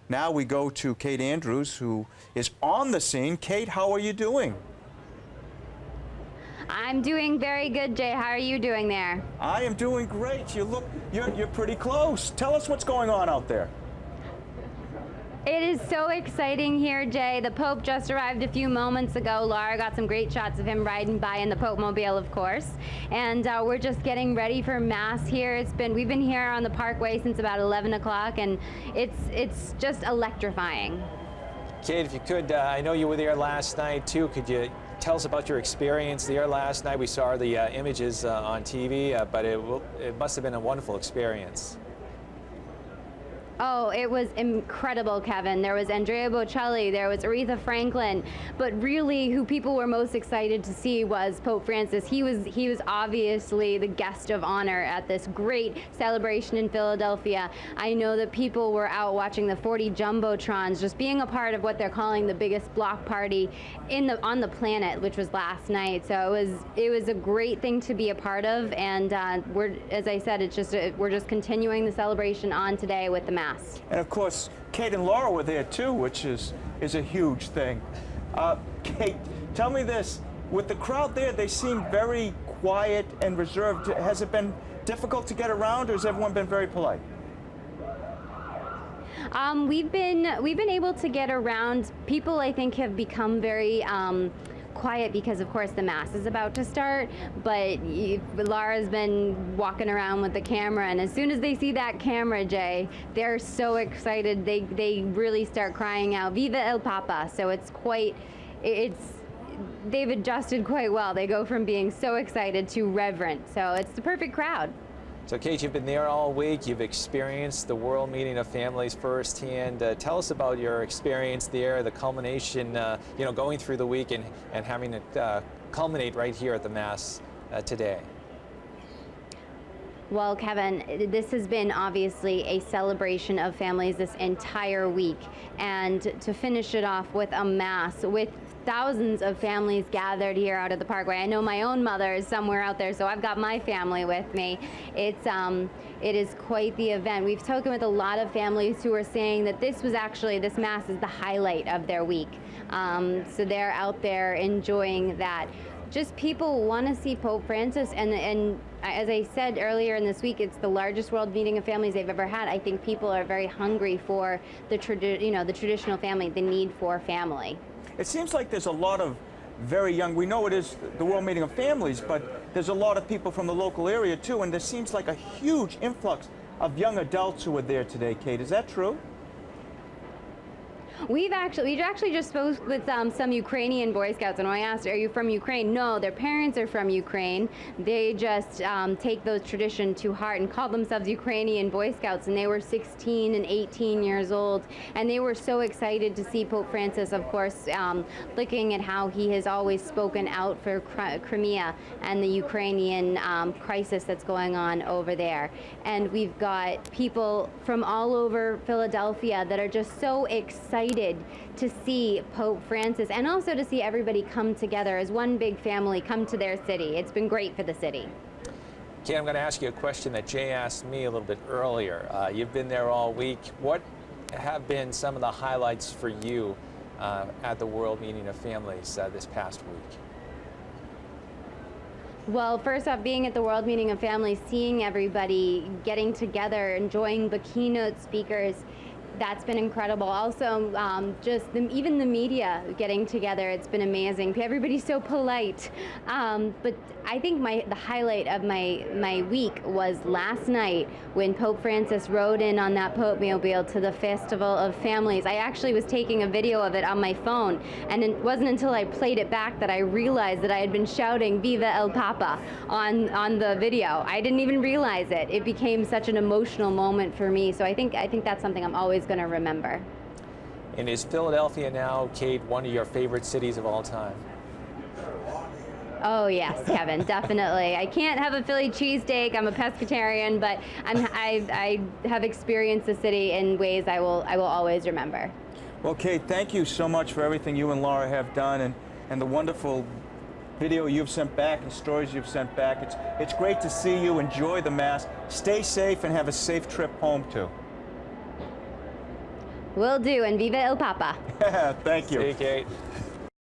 Now we go to Kate Andrews, who is on the scene. Kate, how are you doing? I'm doing very good, Jay. How are you doing there? I am doing great. You're pretty close. Tell us what's going on out there. It is so exciting here, Jay. The Pope just arrived a few moments ago. Laura got some great shots of him riding by in the Pope Mobile, of course. And we're just getting ready for Mass here. We've been here on the Parkway since about 11 o'clock, and it's just electrifying. Kate, if you could, I know you were there last night too. Could you tell us about your experience there last night? We saw the images on TV, but it must have been a wonderful experience. Oh, it was incredible, Kevin. There was Andrea Bocelli, there was Aretha Franklin, but really who people were most excited to see was Pope Francis. He was obviously the guest of honor at this great celebration in Philadelphia. I know that people were out watching the 40 Jumbotrons, just being a part of what they're calling the biggest block party on the planet, which was last night. So it was a great thing to be a part of, and as I said, we're just continuing the celebration on today with the Mass. And of course, Kate and Laura were there too, which is a huge thing. Kate, tell me this, with the crowd there, they seem very quiet and reserved. Has it been difficult to get around, or has everyone been very polite? We've been able to get around. People, I think, have become very quiet because, of course, the Mass is about to start, but Laura's been walking around with the camera, and as soon as they see that camera, Jay, they're so excited. They really start crying out, "Viva el Papa!" So they've adjusted quite well. They go from being so excited to reverent. So it's the perfect crowd. So Kate, you've been there all week. You've experienced the World Meeting of Families firsthand. Tell us about your experience there, the culmination, going through the week and having it culminate right here at the Mass today. Well, Kevin, this has been obviously a celebration of families this entire week, and to finish it off with a Mass with thousands of families gathered here out at the Parkway. I know my own mother is somewhere out there, so I've got my family with me. It is quite the event. We've spoken with a lot of families who are saying that this Mass is the highlight of their week. So they're out there enjoying that. Just people want to see Pope Francis, and as I said earlier in this week, it's the largest world meeting of families they've ever had. I think people are very hungry for the traditional family, the need for family. It seems like there's a lot of very young, we know it is the World Meeting of Families, but there's a lot of people from the local area too, and there seems like a huge influx of young adults who are there today, Kate. Is that true? We actually just spoke with some Ukrainian Boy Scouts, and when I asked, "Are you from Ukraine?" No, their parents are from Ukraine. They just take those traditions to heart and call themselves Ukrainian Boy Scouts, and they were 16 and 18 years old, and they were so excited to see Pope Francis, of course, looking at how he has always spoken out for Crimea and the Ukrainian crisis that's going on over there. And we've got people from all over Philadelphia that are just so excited to see Pope Francis, and also to see everybody come together as one big family, come to their city. It's been great for the city. Kate, I'm going to ask you a question that Jay asked me a little bit earlier. You've been there all week. What have been some of the highlights for you at the World Meeting of Families this past week? Well, first off, being at the World Meeting of Families, seeing everybody getting together, enjoying the keynote speakers, that's been incredible. Also, even the media getting together, it's been amazing. Everybody's so polite. But I think the highlight of my week was last night when Pope Francis rode in on that Pope Mobile to the Festival of Families. I actually was taking a video of it on my phone, and it wasn't until I played it back that I realized that I had been shouting "Viva el Papa" on the video. I didn't even realize it. It became such an emotional moment for me. So I think that's something I'm always going to remember. And is Philadelphia now, Kate, one of your favorite cities of all time? Oh yes, Kevin, definitely. I can't have a Philly cheesesteak. I'm a pescatarian, but I have experienced the city in ways I will always remember. Well, Kate, thank you so much for everything you and Laura have done, and the wonderful video you've sent back and stories you've sent back. It's great to see you. Enjoy the Mass. Stay safe and have a safe trip home too. Will do, and viva el Papa. Thank you. See you, Kate.